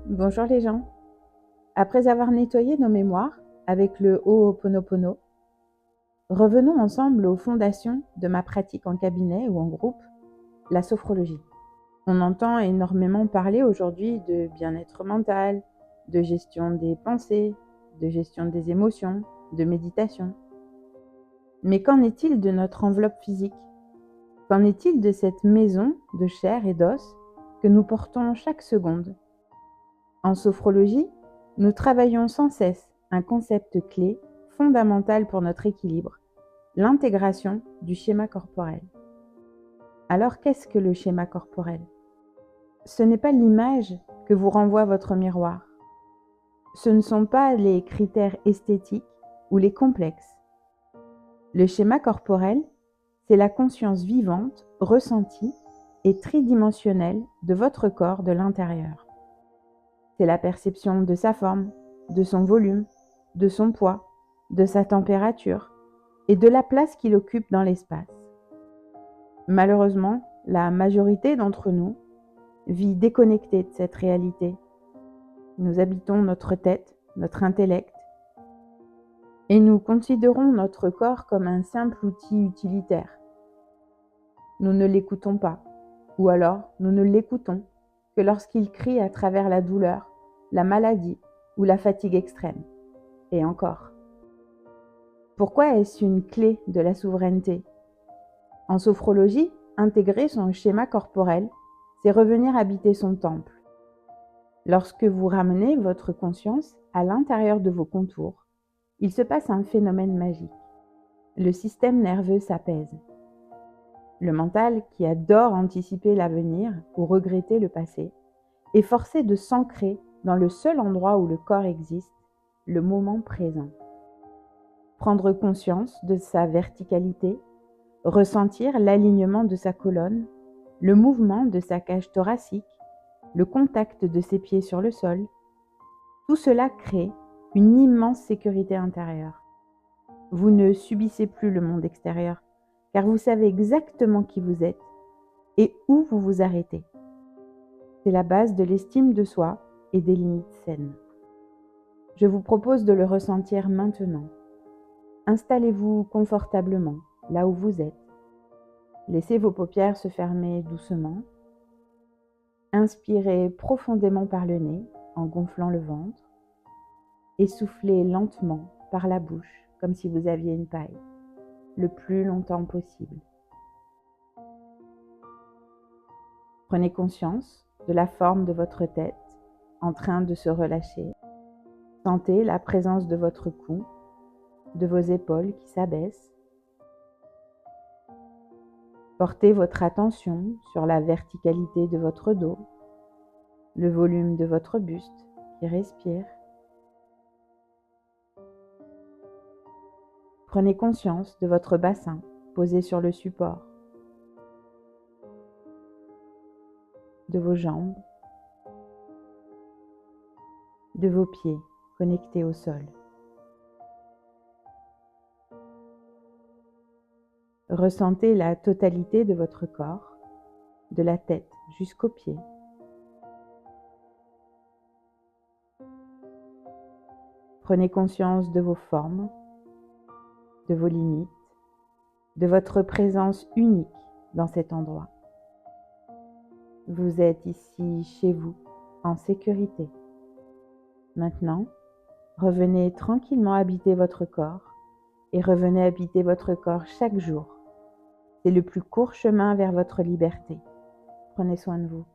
Bonjour les gens. Après avoir nettoyé nos mémoires avec le Ho'oponopono, revenons ensemble aux fondations de ma pratique en cabinet ou en groupe, la sophrologie. On entend énormément parler aujourd'hui de bien-être mental, de gestion des pensées, de gestion des émotions, de méditation. Mais qu'en est-il de notre enveloppe physique? Qu'en est-il de cette maison de chair et d'os que nous portons chaque seconde? En sophrologie, nous travaillons sans cesse un concept clé, fondamental pour notre équilibre, l'intégration du schéma corporel. Alors qu'est-ce que le schéma corporel? Ce n'est pas l'image que vous renvoie votre miroir. Ce ne sont pas les critères esthétiques ou les complexes. Le schéma corporel, c'est la conscience vivante, ressentie et tridimensionnelle de votre corps de l'intérieur. C'est la perception de sa forme, de son volume, de son poids, de sa température et de la place qu'il occupe dans l'espace. Malheureusement, la majorité d'entre nous vit déconnectée de cette réalité. Nous habitons notre tête, notre intellect, et nous considérons notre corps comme un simple outil utilitaire. Nous ne l'écoutons pas, ou alors nous ne l'écoutons que lorsqu'il crie à travers la douleur, la maladie ou la fatigue extrême. Et encore. Pourquoi est-ce une clé de la souveraineté? En sophrologie, intégrer son schéma corporel, c'est revenir habiter son temple. Lorsque vous ramenez votre conscience à l'intérieur de vos contours, il se passe un phénomène magique. Le système nerveux s'apaise. Le mental, qui adore anticiper l'avenir ou regretter le passé, est forcé de s'ancrer dans le seul endroit où le corps existe, le moment présent. Prendre conscience de sa verticalité, ressentir l'alignement de sa colonne, le mouvement de sa cage thoracique, le contact de ses pieds sur le sol, tout cela crée une immense sécurité intérieure. Vous ne subissez plus le monde extérieur, car vous savez exactement qui vous êtes et où vous vous arrêtez. C'est la base de l'estime de soi et des limites saines. Je vous propose de le ressentir maintenant. Installez-vous confortablement là où vous êtes. Laissez vos paupières se fermer doucement. Inspirez profondément par le nez en gonflant le ventre et soufflez lentement par la bouche comme si vous aviez une paille, le plus longtemps possible. Prenez conscience de la forme de votre tête en train de se relâcher. Sentez la présence de votre cou, de vos épaules qui s'abaissent. Portez votre attention sur la verticalité de votre dos, le volume de votre buste qui respire. Prenez conscience de votre bassin posé sur le support, de vos jambes, de vos pieds connectés au sol. Ressentez la totalité de votre corps, de la tête jusqu'aux pieds. Prenez conscience de vos formes, de vos limites, de votre présence unique dans cet endroit. Vous êtes ici chez vous, en sécurité. Maintenant, revenez tranquillement habiter votre corps et revenez habiter votre corps chaque jour. C'est le plus court chemin vers votre liberté. Prenez soin de vous.